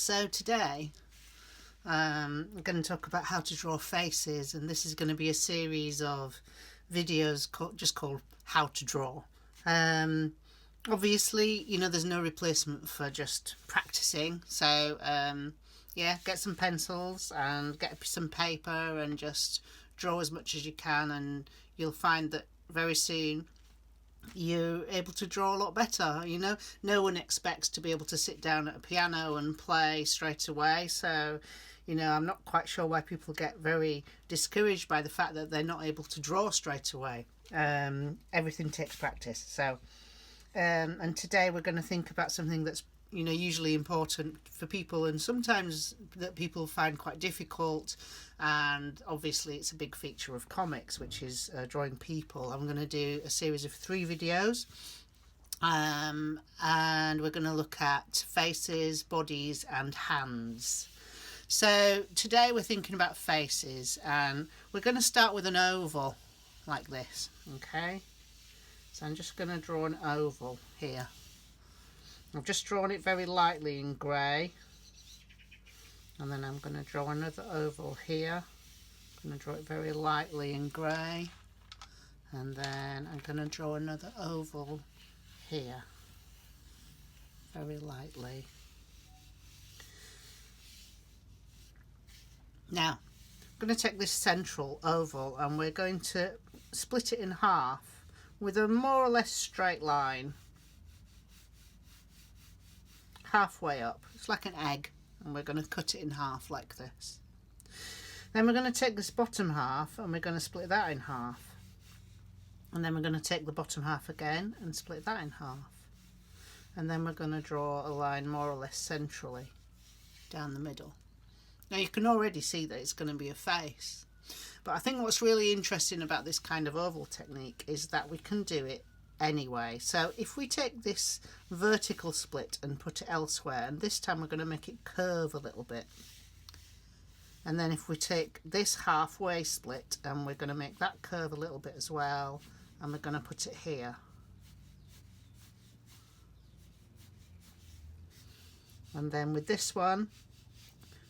So today I'm going to talk about how to draw faces, and this is going to be a series of videos just called How to Draw. Obviously, there's no replacement for just practicing, so yeah, get some pencils and get some paper and just draw as much as you can, and you'll find that very soon you're able to draw a lot better. No one expects to be able to sit down at a piano and play straight away, so I'm not quite sure why people get very discouraged by the fact that they're not able to draw straight away. Everything takes practice. So and today we're going to think about something that's usually important for people, and sometimes that people find quite difficult, and obviously it's a big feature of comics, which is drawing people. I'm going to do a series of 3 videos, and we're going to look at faces, bodies and hands. So today we're thinking about faces, and we're going to start with an oval like this. Okay, so I'm just going to draw an oval here. I've just drawn it very lightly in grey, and then I'm going to draw another oval here. I'm going to draw it very lightly in grey, and then I'm going to draw another oval here very lightly. Now I'm going to take this central oval and we're going to split it in half with a more or less straight line halfway up. It's like an egg, and we're going to cut it in half like this. Then we're going to take this bottom half and we're going to split that in half, and then we're going to take the bottom half again and split that in half, and then we're going to draw a line more or less centrally down the middle. Now you can already see that it's going to be a face, but I think what's really interesting about this kind of oval technique is that we can do it anyway. So if we take this vertical split and put it elsewhere, and this time we're going to make it curve a little bit, and then if we take this halfway split and we're going to make that curve a little bit as well, and we're going to put it here, and then with this one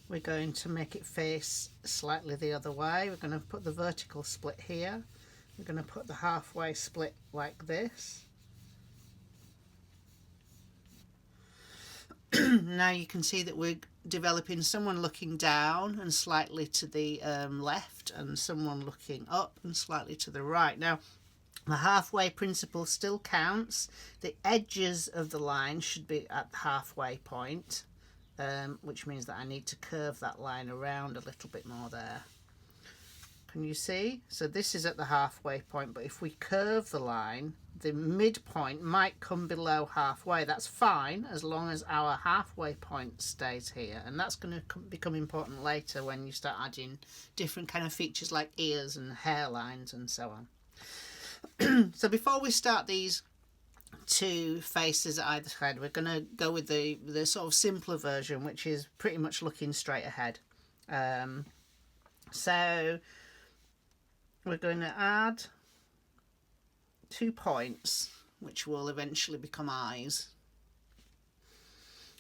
we're going to make it face slightly the other way. We're going to put the vertical split here. We're going to put the halfway split like this. Now you can see that we're developing someone looking down and slightly to the left, and someone looking up and slightly to the right. Now the halfway principle still counts. The edges of the line should be at the halfway point, which means that I need to curve that line around a little bit more there. Can you see? So this is at the halfway point, but if we curve the line, the midpoint might come below halfway. That's fine as long as our halfway point stays here, and that's going to become important later when you start adding different kind of features like ears and hairlines and so on. So before we start these 2 faces at either side, we're going to go with the sort of simpler version, which is pretty much looking straight ahead. So we're going to add 2 points, which will eventually become eyes.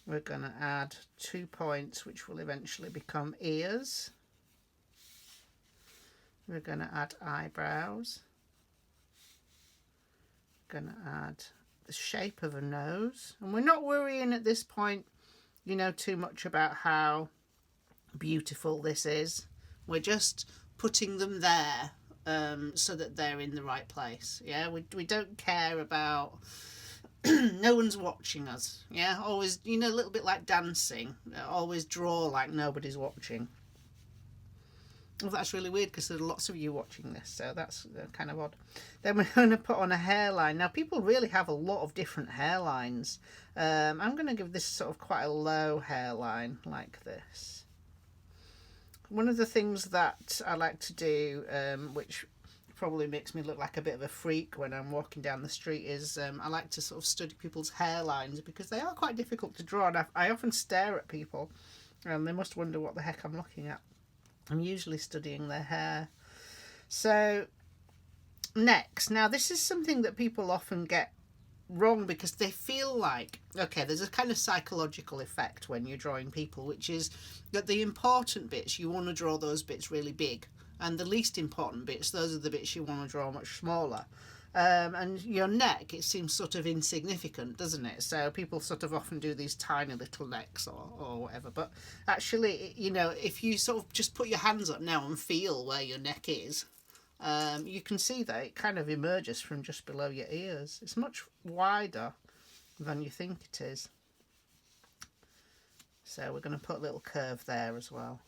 We're going to add 2 points, which will eventually become ears. We're going to add eyebrows. We're going to add the shape of a nose, and we're not worrying at this point, too much about how beautiful this is. We're just putting them there so that they're in the right place. Yeah, we don't care about no one's watching us. Yeah, always, a little bit like dancing, always draw like nobody's watching. Well, that's really weird because there are lots of you watching this, so that's kind of odd. Then we're going to put on a hairline. Now people really have a lot of different hairlines. I'm going to give this sort of quite a low hairline like this. One of the things that I like to do, which probably makes me look like a bit of a freak when I'm walking down the street, is I like to sort of study people's hairlines, because they are quite difficult to draw, and I often stare at people and they must wonder what the heck I'm looking at. I'm usually studying their hair. So next, now this is something that people often get wrong because they feel like, okay, there's a kind of psychological effect when you're drawing people, which is that the important bits, you want to draw those bits really big, and the least important bits, those are the bits you want to draw much smaller. And your neck, it seems sort of insignificant, doesn't it? So people sort of often do these tiny little necks or whatever. But actually, you know, if you sort of just put your hands up now and feel where your neck is, you can see that it kind of emerges from just below your ears. It's much wider than you think it is. So we're going to put a little curve there as well.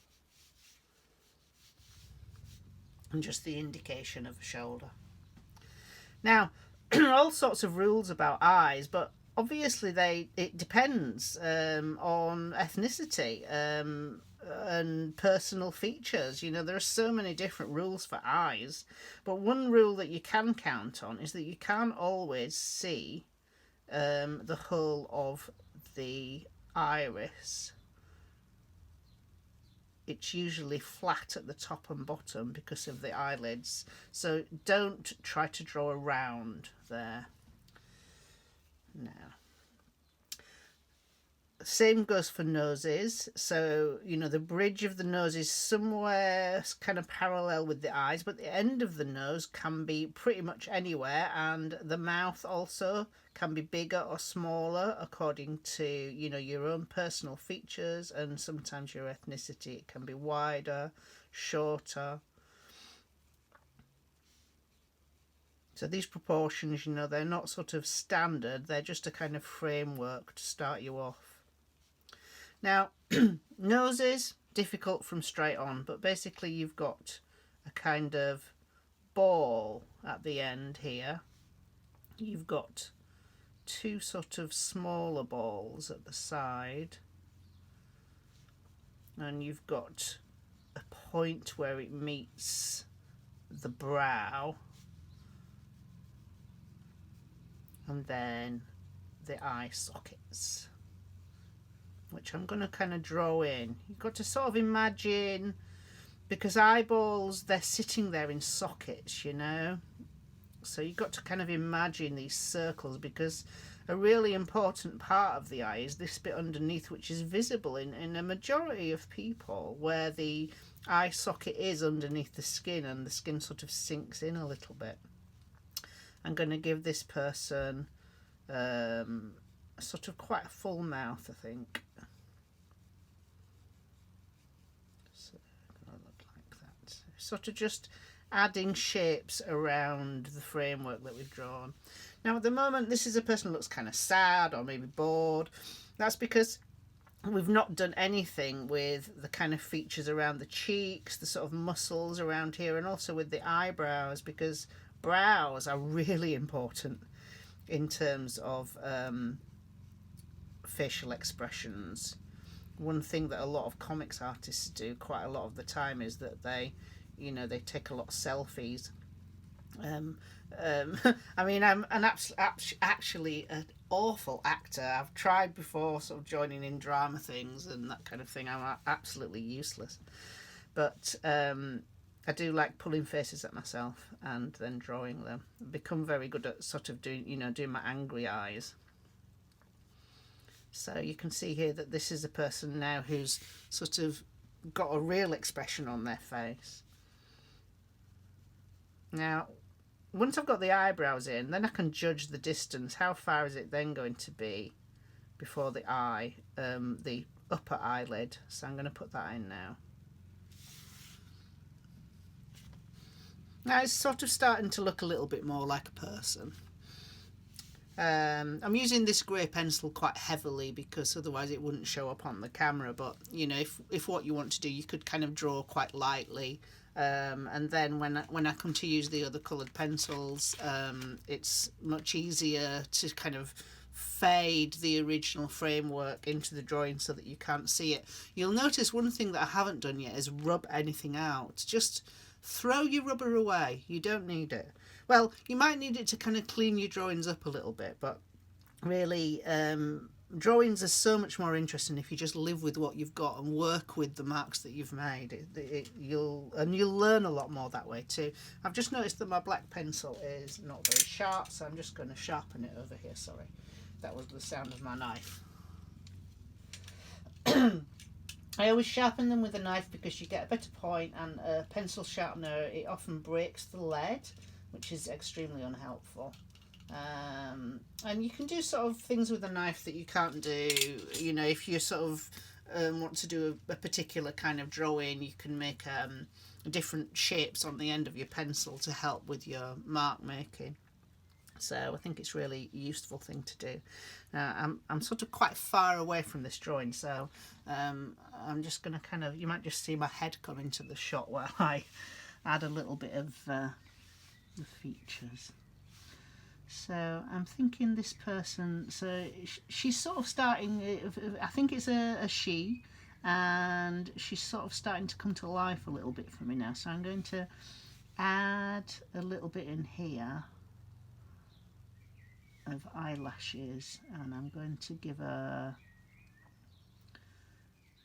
And just the indication of a shoulder. Now, all sorts of rules about eyes, but obviously it depends on ethnicity and personal features. You know, there are so many different rules for eyes, but one rule that you can count on is that you can't always see the whole of the iris. It's usually flat at the top and bottom because of the eyelids. So don't try to draw around there. Now, same goes for noses. So, you know, the bridge of the nose is somewhere kind of parallel with the eyes, but the end of the nose can be pretty much anywhere, and the mouth also can be bigger or smaller according to, you know, your own personal features and sometimes your ethnicity. It can be wider, shorter. So these proportions, you know, they're not sort of standard, they're just a kind of framework to start you off. Now, noses, difficult from straight on, but basically you've got a kind of ball at the end here. You've got two sort of smaller balls at the side, and you've got a point where it meets the brow, and then the eye sockets, which I'm going to kind of draw in. You've got to sort of imagine, because eyeballs, they're sitting there in sockets, you know. So you've got to kind of imagine these circles, because a really important part of the eye is this bit underneath, which is visible in a majority of people, where the eye socket is underneath the skin and the skin sort of sinks in a little bit. I'm going to give this person sort of quite a full mouth, I think. So it's going to look like that. Sort of just adding shapes around the framework that we've drawn. Now at the moment this is a person who looks kind of sad or maybe bored. That's because we've not done anything with the kind of features around the cheeks, the sort of muscles around here, and also with the eyebrows, because brows are really important in terms of facial expressions. One thing that a lot of comics artists do quite a lot of the time is that they take a lot of selfies. I mean, I'm actually an awful actor. I've tried before sort of joining in drama things and that kind of thing. I'm absolutely useless. But I do like pulling faces at myself and then drawing them. I've become very good at sort of doing my angry eyes. So you can see here that this is a person now who's sort of got a real expression on their face. Now, once I've got the eyebrows in, then I can judge the distance. How far is it then going to be before the eye, the upper eyelid? So I'm going to put that in now. Now it's sort of starting to look a little bit more like a person. I'm using this grey pencil quite heavily because otherwise it wouldn't show up on the camera, but you know, if what you want to do, you could kind of draw quite lightly, and then when I come to use the other coloured pencils, it's much easier to kind of fade the original framework into the drawing so that you can't see it. You'll notice one thing that I haven't done yet is rub anything out. Just throw your rubber away, you don't need it. Well, you might need it to kind of clean your drawings up a little bit, but really drawings are so much more interesting if you just live with what you've got and work with the marks that you've made. You'll learn a lot more that way too. I've just noticed that my black pencil is not very sharp, so I'm just going to sharpen it over here. Sorry, that was the sound of my knife. I always sharpen them with a knife because you get a better point, and a pencil sharpener, it often breaks the lead, which is extremely unhelpful. And you can do sort of things with a knife that you can't do, you know, if you sort of want to do a particular kind of drawing, you can make different shapes on the end of your pencil to help with your mark making. So I think it's really a useful thing to do. Now I'm sort of quite far away from this drawing, so I'm just going to kind of, you might just see my head come into the shot while I add a little bit of the features. So I'm thinking this person, so she's sort of starting, I think it's a she, and she's sort of starting to come to life a little bit for me now. So I'm going to add a little bit in here of eyelashes, and I'm going to give her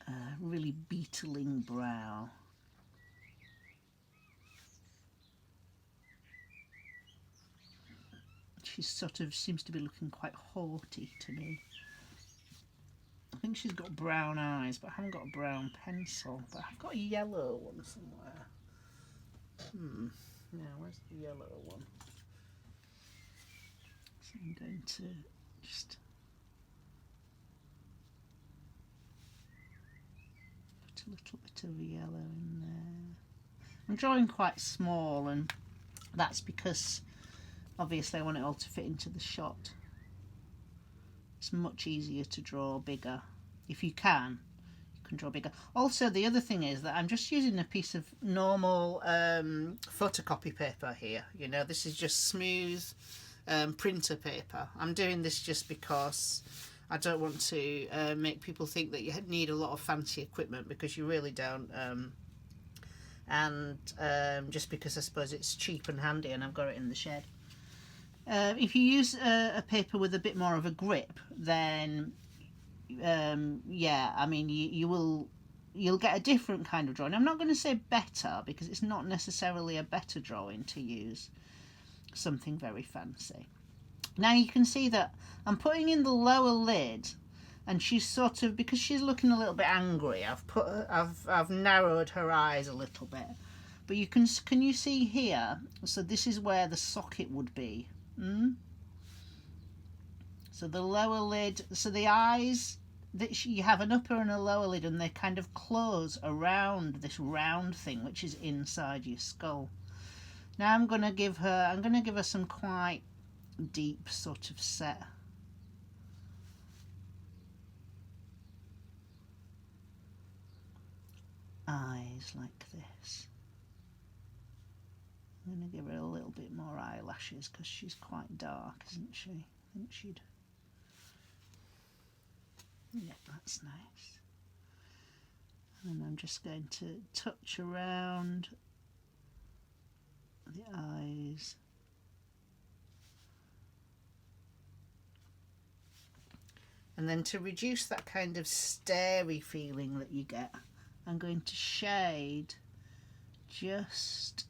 a really beetling brow. She sort of seems to be looking quite haughty to me. I think she's got brown eyes, but I haven't got a brown pencil. But I've got a yellow one somewhere. Now, where's the yellow one? So I'm going to just put a little bit of yellow in there. I'm drawing quite small, and that's because obviously I want it all to fit into the shot. It's much easier to draw bigger. If you can draw bigger. Also, the other thing is that I'm just using a piece of normal photocopy paper here. You know, this is just smooth printer paper. I'm doing this just because I don't want to make people think that you need a lot of fancy equipment, because you really don't. And just because I suppose it's cheap and handy and I've got it in the shed. If you use a paper with a bit more of a grip, then yeah, I mean you'll get a different kind of drawing. I'm not going to say better, because it's not necessarily a better drawing to use something very fancy. Now you can see that I'm putting in the lower lid, and she's sort of, because she's looking a little bit angry, I've narrowed her eyes a little bit. But you can you see here? So this is where the socket would be. So the lower lid, so the eyes, you have an upper and a lower lid, and they kind of close around this round thing which is inside your skull. Now I'm going to give her some quite deep sort of set eyes like this. I'm going to give her a little bit more eyelashes because she's quite dark, isn't she? I think she'd... Yeah, that's nice. And I'm just going to touch around the eyes. And then to reduce that kind of starey feeling that you get, I'm going to shade just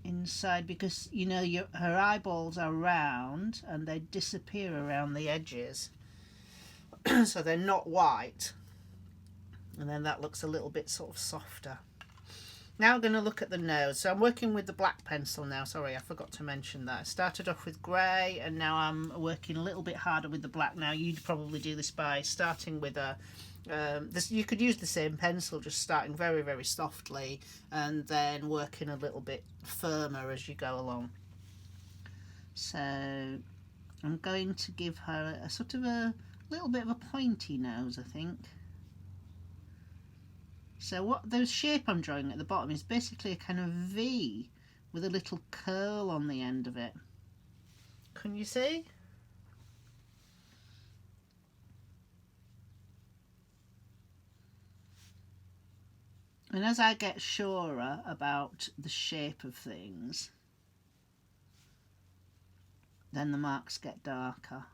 inside, because you know her eyeballs are round and they disappear around the edges. So they're not white, and then that looks a little bit sort of softer. Now I'm going to look at the nose. So I'm working with the black pencil now. Sorry, I forgot to mention that. I started off with grey, and now I'm working a little bit harder with the black. Now you'd probably do this by starting with a you could use the same pencil, just starting very, very softly and then working a little bit firmer as you go along. So I'm going to give her a sort of a little bit of a pointy nose, I think. So what the shape I'm drawing at the bottom is basically a kind of V with a little curl on the end of it. Can you see? And as I get surer about the shape of things, then the marks get darker.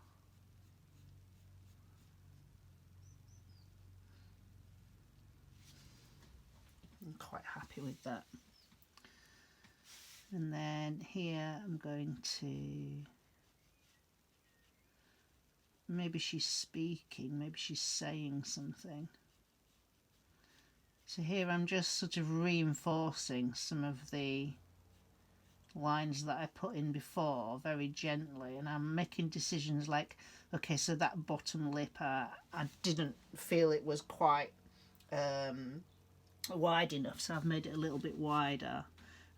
I'm quite happy with that. And then here I'm going to, maybe she's speaking, maybe she's saying something. So here I'm just sort of reinforcing some of the lines that I put in before very gently, and I'm making decisions like, okay, so that bottom lip, I didn't feel it was quite wide enough, so I've made it a little bit wider.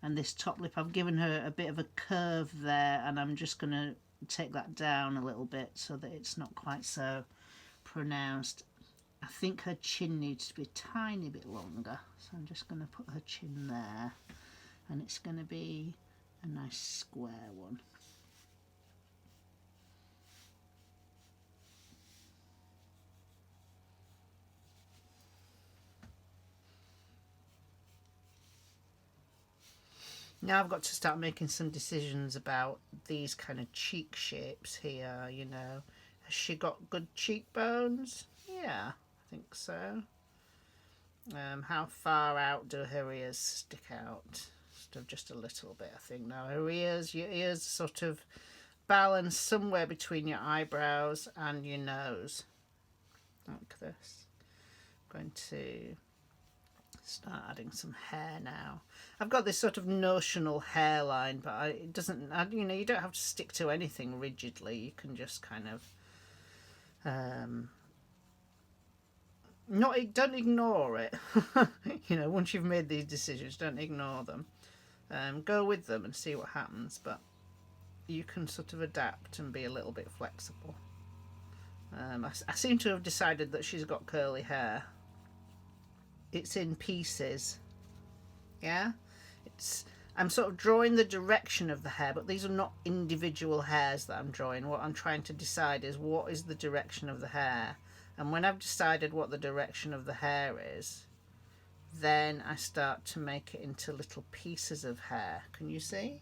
And this top lip, I've given her a bit of a curve there, and I'm just going to take that down a little bit so that it's not quite so pronounced. I think her chin needs to be a tiny bit longer, so I'm just going to put her chin there, and it's going to be a nice square one. Now I've got to start making some decisions about these kind of cheek shapes here, you know. Has she got good cheekbones? Yeah, I think so. How far out do her ears stick out? Just a little bit, I think. Now her ears, your ears sort of balance somewhere between your eyebrows and your nose. Like this. I'm going to start adding some hair now. I've got this sort of notional hairline, but it doesn't, you know, you don't have to stick to anything rigidly. You can just kind of don't ignore it. You know, once you've made these decisions, don't ignore them. Go with them and see what happens, but you can sort of adapt and be a little bit flexible. I seem to have decided that she's got curly hair. It's in pieces. Yeah? I'm sort of drawing the direction of the hair, but these are not individual hairs that I'm drawing. What I'm trying to decide is what is the direction of the hair. And when I've decided what the direction of the hair is, then I start to make it into little pieces of hair. Can you see?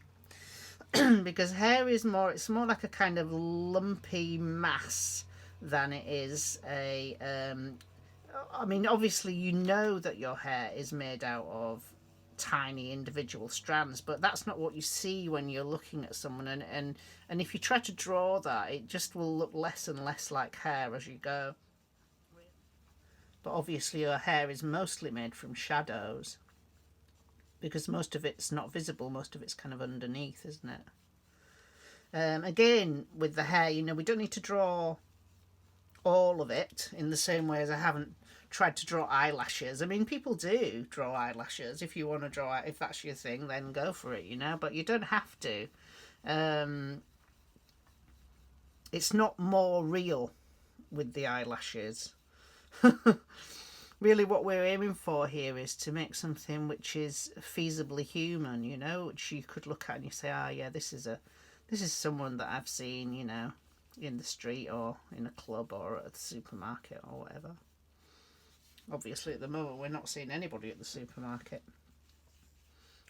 Because hair is more, it's more like a kind of lumpy mass than it is a I mean, obviously you know that your hair is made out of tiny individual strands, but that's not what you see when you're looking at someone, and if you try to draw that, it just will look less and less like hair as you go. But obviously your hair is mostly made from shadows, because most of it's not visible, most of it's kind of underneath, isn't it? Again, with the hair, you know, we don't need to draw all of it in the same way as I haven't tried to draw eyelashes. I mean, people do draw eyelashes. If you want to draw, if that's your thing, then go for it, you know, but you don't have to. It's not more real with the eyelashes. Really what we're aiming for here is to make something which is feasibly human, you know, which you could look at and you say, ah, yeah, this is someone that I've seen, you know, in the street or in a club or at the supermarket or whatever. Obviously at the moment we're not seeing anybody at the supermarket,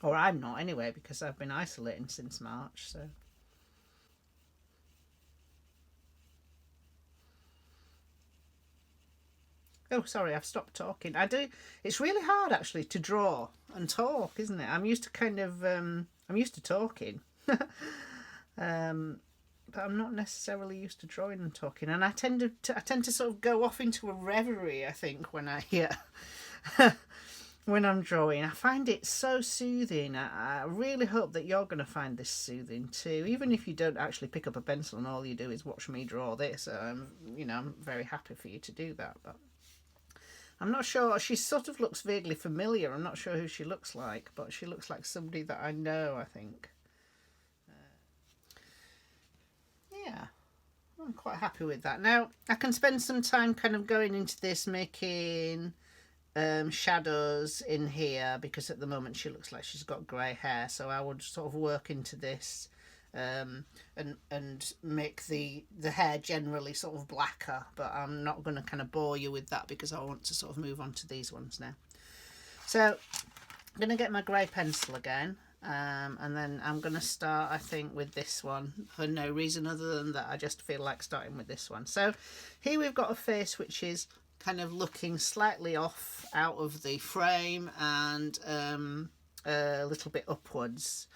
or I'm not anyway, because I've been isolating since March. So oh, sorry, I've stopped talking. It's really hard actually to draw and talk, isn't it? I'm used to talking. But I'm not necessarily used to drawing and talking, and I tend to sort of go off into a reverie, I think, when when I'm drawing. I find it so soothing. I really hope that you're going to find this soothing too, even if you don't actually pick up a pencil and all you do is watch me draw this. You know, I'm very happy for you to do that, but I'm not sure. She sort of looks vaguely familiar. I'm not sure who she looks like, but she looks like somebody that I know, I think. Yeah, I'm quite happy with that. Now, I can spend some time kind of going into this, making shadows in here, because at the moment she looks like she's got grey hair, so I would sort of work into this and make the hair generally sort of blacker, but I'm not going to kind of bore you with that because I want to sort of move on to these ones now. So I'm going to get my grey pencil again, And then I'm going to start, I think, with this one for no reason other than that I just feel like starting with this one. So here we've got a face which is kind of looking slightly off out of the frame and a little bit upwards,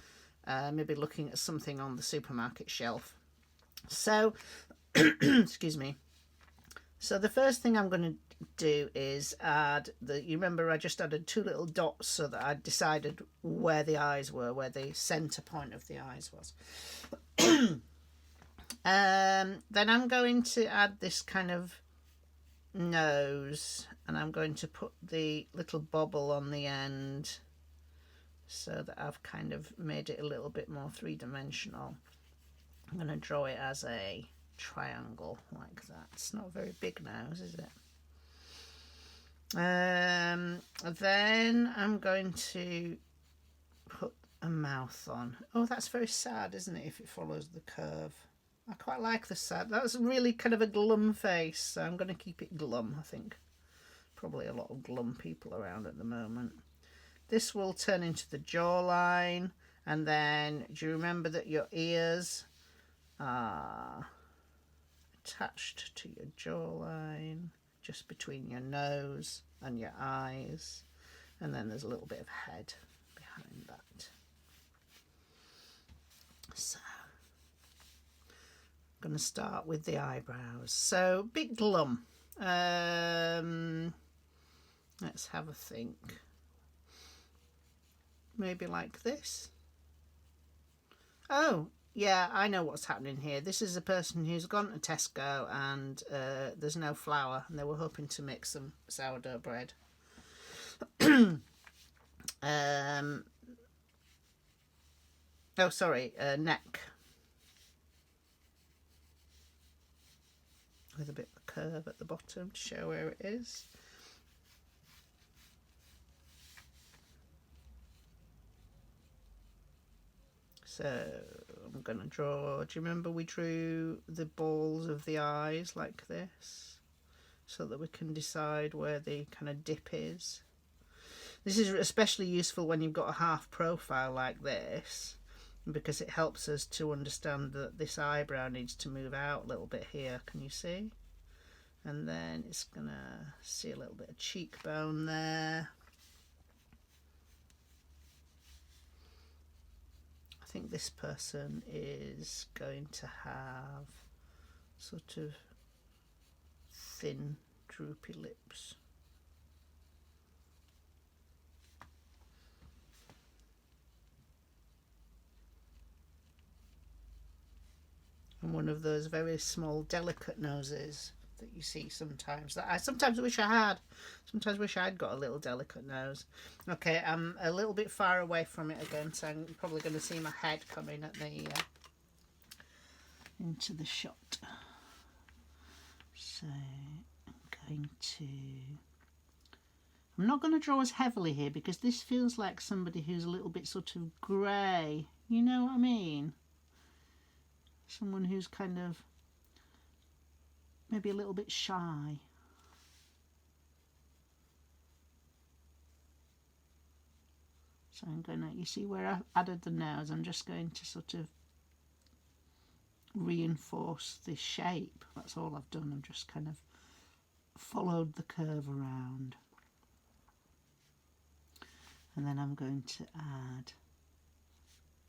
maybe looking at something on the supermarket shelf. So, excuse me. So the first thing I'm going to do is add you remember I just added 2 little dots so that I decided where the eyes were, where the center point of the eyes was. Then I'm going to add this kind of nose, and I'm going to put the little bobble on the end so that I've kind of made it a little bit more three-dimensional. I'm going to draw it as a triangle like that. It's not a very big nose, is it? Then I'm going to put a mouth on. Oh, that's very sad, isn't it, if it follows the curve? I quite like the sad. That's really kind of a glum face, so I'm going to keep it glum, I think. Probably a lot of glum people around at the moment. This will turn into the jawline, and then do you remember that your ears are attached to your jawline, just between your nose and your eyes, and then there's a little bit of head behind that. So I'm going to start with the eyebrows. So bit glum. Let's have a think. Maybe like this. Oh, yeah, I know what's happening here. This is a person who's gone to Tesco and there's no flour, and they were hoping to make some sourdough bread. Oh, sorry, neck. With a bit of a curve at the bottom to show where it is. So I'm going to draw, do you remember we drew the balls of the eyes like this so that we can decide where the kind of dip is? This is especially useful when you've got a half profile like this, because it helps us to understand that this eyebrow needs to move out a little bit here. Can you see? And then it's going to see a little bit of cheekbone there. I think this person is going to have sort of thin, droopy lips. And one of those very small, delicate noses that you see sometimes, that I sometimes wish I had. Sometimes wish I'd got a little delicate nose. Okay, I'm a little bit far away from it again, so I'm probably going to see my head coming at the into the shot. So I'm not going to draw as heavily here because this feels like somebody who's a little bit sort of grey. You know what I mean? Someone who's kind of maybe a little bit shy. So I'm going to, you see where I added the nose, I'm just going to sort of reinforce this shape. That's all I've done. I've just kind of followed the curve around. And then I'm going to add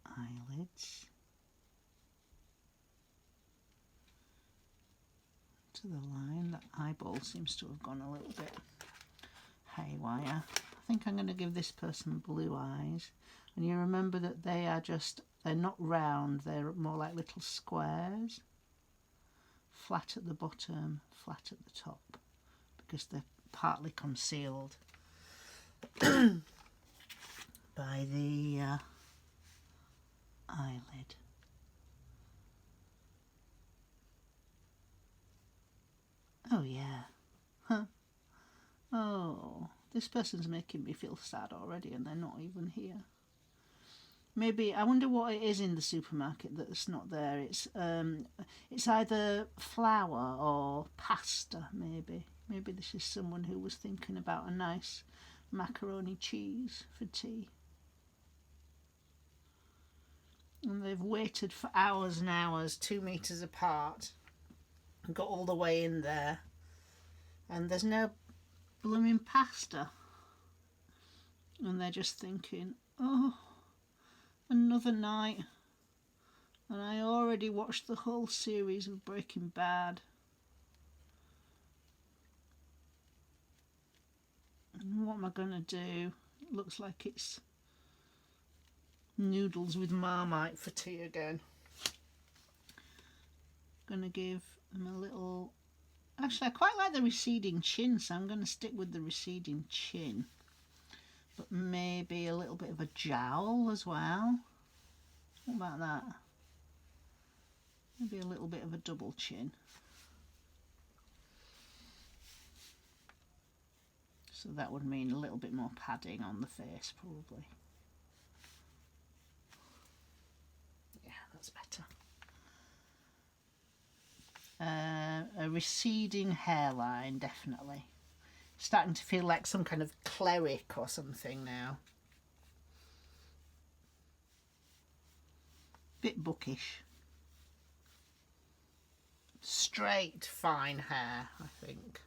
eyelids to the line. That eyeball seems to have gone a little bit haywire. I think I'm going to give this person blue eyes. And you remember that they're not round, they're more like little squares. Flat at the bottom, flat at the top, because they're partly concealed by the eyelid. Oh yeah. Huh. Oh, this person's making me feel sad already and they're not even here. Maybe, I wonder what it is in the supermarket that's not there. It's either flour or pasta, maybe. Maybe this is someone who was thinking about a nice macaroni cheese for tea. they've waited for hours and hours, 2 meters apart, and got all the way in there, and there's no blooming pasta. And they're just thinking, oh, another night. And I already watched the whole series of Breaking Bad. And what am I going to do? It looks like it's noodles with Marmite for tea again. Going to give them a little... Actually, I quite like the receding chin, so I'm going to stick with the receding chin. But maybe a little bit of a jowl as well. What about that? Maybe a little bit of a double chin. So that would mean a little bit more padding on the face, probably. Yeah, that's better. A receding hairline, definitely. Starting to feel like some kind of cleric or something now. Bit bookish. Straight, fine hair, I think.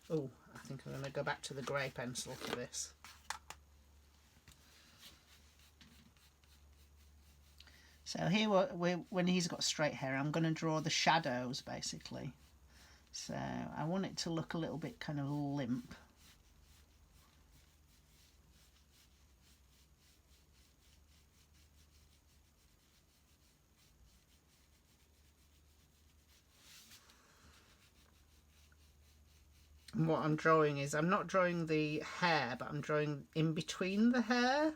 Oh, I think I'm going to go back to the grey pencil for this. So here, when he's got straight hair, I'm going to draw the shadows, basically. So I want it to look a little bit kind of limp. And what I'm drawing is, I'm not drawing the hair, but I'm drawing in between the hair.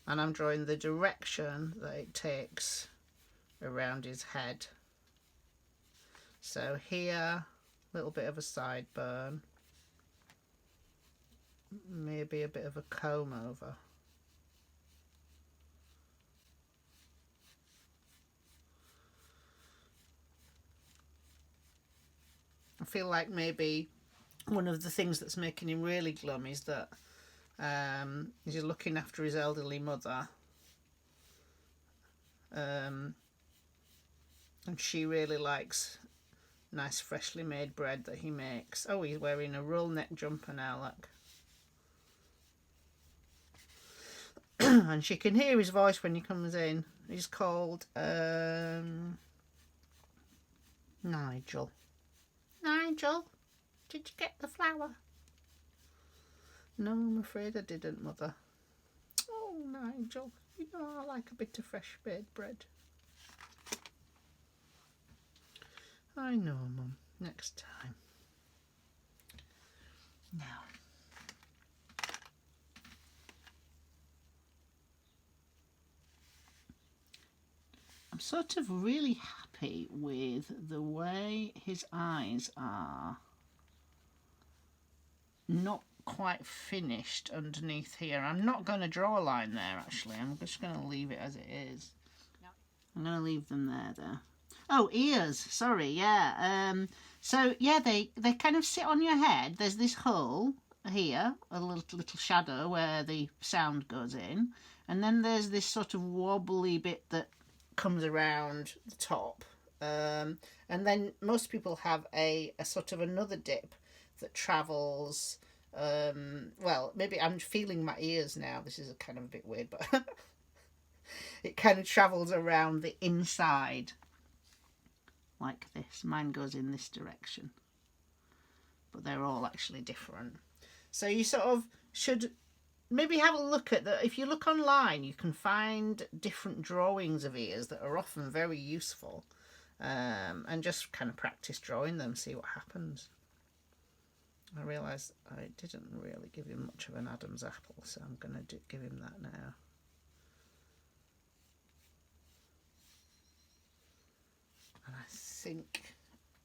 And I'm drawing the direction that it takes around his head. So here, a little bit of a sideburn. Maybe a bit of a comb over. I feel like maybe one of the things that's making him really glum is that he's looking after his elderly mother. And she really likes nice freshly made bread that he makes. Oh, he's wearing a roll neck jumper now, look. And she can hear his voice when he comes in. He's called Nigel. Nigel, did you get the flour? No, I'm afraid I didn't, Mother. Oh, Nigel, you know I like a bit of fresh baked bread. I know, Mum. Next time. Now. I'm sort of really happy with the way his eyes are not quite finished underneath here. I'm not going to draw a line there, actually. I'm just going to leave it as it is. I'm going to leave them there. Oh, ears. Sorry, yeah. So, yeah, they kind of sit on your head. There's this hole here, a little shadow where the sound goes in. And then there's this sort of wobbly bit that comes around the top. And then most people have a sort of another dip that travels... well, maybe I'm feeling my ears now. This is kind of a bit weird, but it kind of travels around the inside like this. Mine goes in this direction, but they're all actually different. So you sort of should maybe have a look at that. If you look online, you can find different drawings of ears that are often very useful, and just kind of practice drawing them, see what happens. I realise I didn't really give him much of an Adam's apple, so I'm going to give him that now. And I think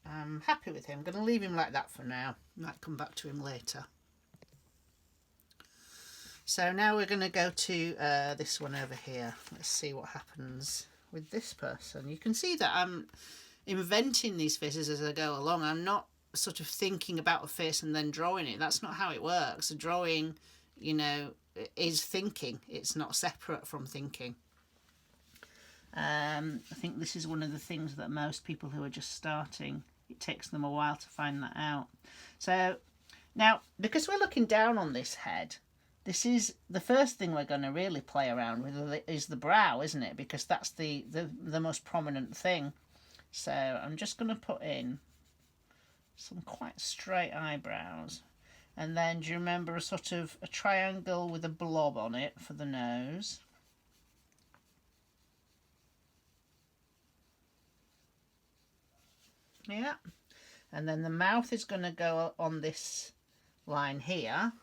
I'm happy with him. I'm going to leave him like that for now. Might come back to him later. So now we're going to go to this one over here. Let's see what happens with this person. You can see that I'm inventing these faces as I go along. I'm not sort of thinking about a face and then drawing it. That's not how it works. A drawing, you know, is thinking. It's not separate from thinking. I think this is one of the things that most people who are just starting, it takes them a while to find that out. So now, because we're looking down on this head, this is the first thing we're going to really play around with is the brow, isn't it? Because that's the most prominent thing. So I'm just going to put in some quite straight eyebrows. And then do you remember a sort of a triangle with a blob on it for the nose? Yeah. And then the mouth is going to go on this line here.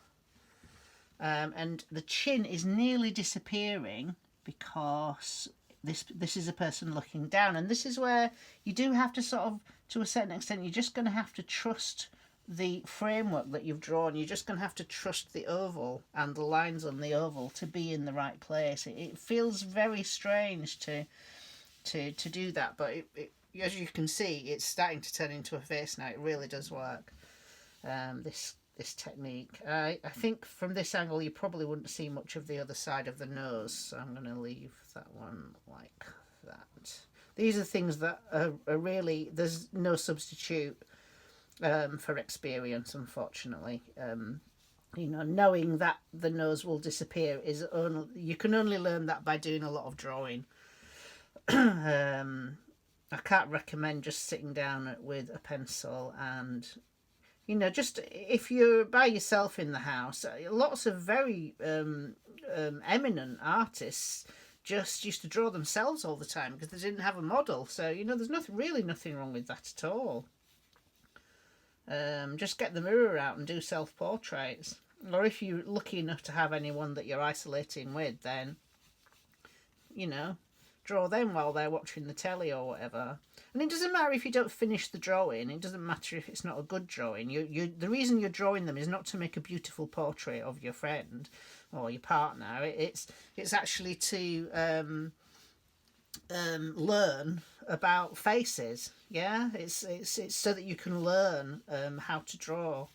And the chin is nearly disappearing because this is a person looking down. And this is where you do have to sort of, to a certain extent, you're just going to have to trust the framework that you've drawn. You're just going to have to trust the oval and the lines on the oval to be in the right place. It feels very strange to do that, but as you can see, it's starting to turn into a face now. It really does work. This technique. I think from this angle you probably wouldn't see much of the other side of the nose, so I'm going to leave that one like that. These are things that are really, there's no substitute for experience, unfortunately. You know, knowing that the nose will disappear is only, you can only learn that by doing a lot of drawing. I can't recommend just sitting down with a pencil and, you know, just if you're by yourself in the house, lots of very eminent artists just used to draw themselves all the time because they didn't have a model. So, you know, there's nothing wrong with that at all. Just get the mirror out and do self-portraits. Or if you're lucky enough to have anyone that you're isolating with, then, you know, draw them while they're watching the telly or whatever. And it doesn't matter if you don't finish the drawing. It doesn't matter if it's not a good drawing. The reason you're drawing them is not to make a beautiful portrait of your friend or your partner. It's actually to learn about faces. Yeah, it's so that you can learn how to draw.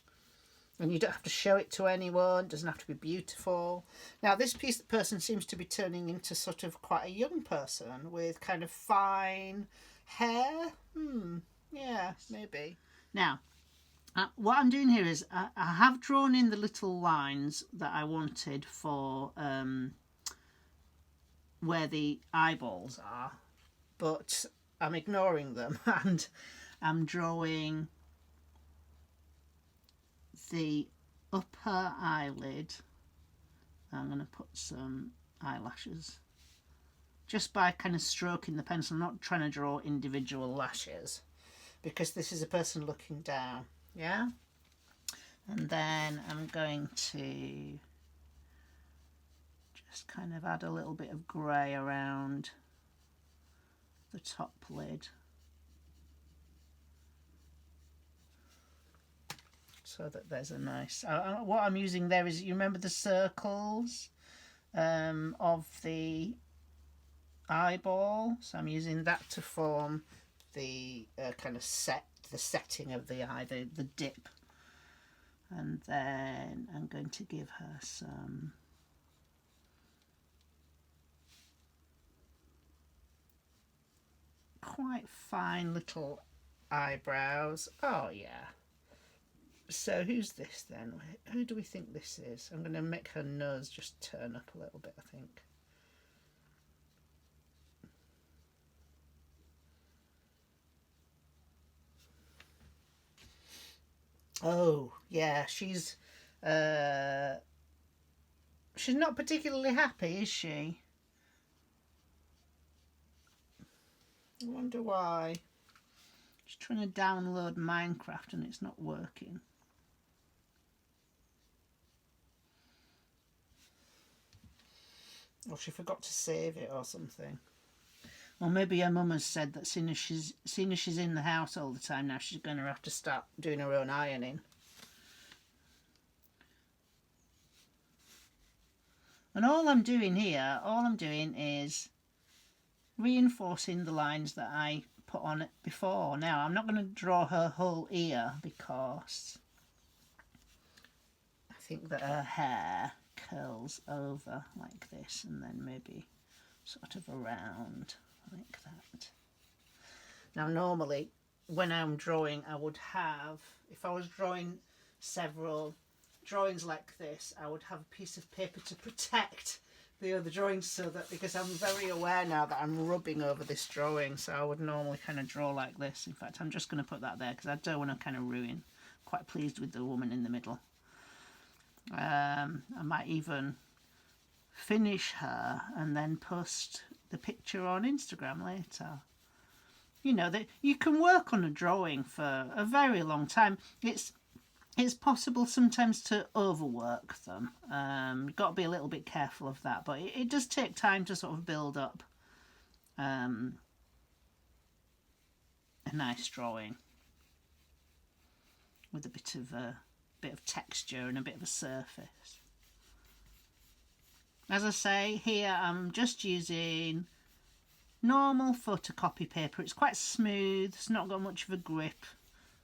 And you don't have to show it to anyone. It doesn't have to be beautiful. Now, this person seems to be turning into sort of quite a young person with kind of fine hair. Yeah, maybe. Now, what I'm doing here is I have drawn in the little lines that I wanted for where the eyeballs are, but I'm ignoring them and I'm drawing the upper eyelid. I'm going to put some eyelashes just by kind of stroking the pencil. I'm not trying to draw individual lashes because this is a person looking down. Yeah, and then I'm going to just kind of add a little bit of grey around the top lid, so that there's a nice... what I'm using there is, you remember the circles of the eyeball? So I'm using that to form the kind of setting of the eye, the dip. And then I'm going to give her some quite fine little eyebrows. Oh yeah. So who's this then? Who do we think this is? I'm going to make her nose just turn up a little bit, I think. Oh, yeah, she's not particularly happy, is she? I wonder why. She's trying to download Minecraft and it's not working. Or she forgot to save it or something. Or maybe her mum has said that seeing as she's in the house all the time now, she's going to have to start doing her own ironing. And all I'm doing here, is reinforcing the lines that I put on it before. Now, I'm not going to draw her whole ear because I think that her hair curls over like this, and then maybe sort of around like that. Now normally when I'm drawing, I would have, if I was drawing several drawings like this, I would have a piece of paper to protect the other drawings, so that, because I'm very aware now that I'm rubbing over this drawing, so I would normally kind of draw like this. In fact, I'm just going to put that there because I don't want to kind of ruin. Quite pleased with the woman in the middle. I might even finish her and then post the picture on Instagram later. You know, that you can work on a drawing for a very long time. It's possible sometimes to overwork them. You've got to be a little bit careful of that, but it does take time to sort of build up a nice drawing with a bit of texture and a bit of a surface. As I say, here I'm just using normal photocopy paper. It's quite smooth, it's not got much of a grip,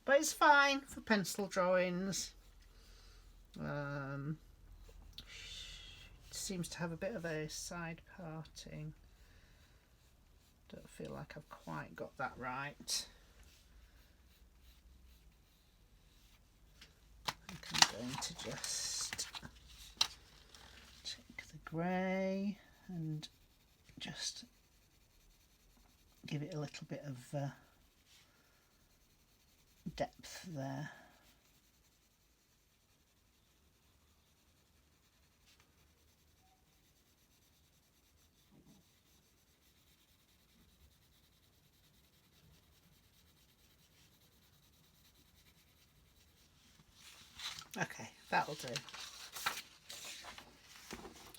but it's fine for pencil drawings. It seems to have a bit of a side parting. Don't feel like I've quite got that right. I think I'm going to just take the grey and just give it a little bit of depth there. Okay, that'll do.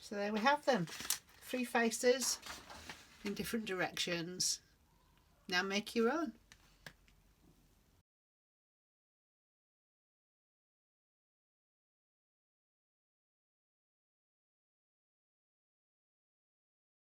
So there we have them. 3 faces in different directions. Now make your own.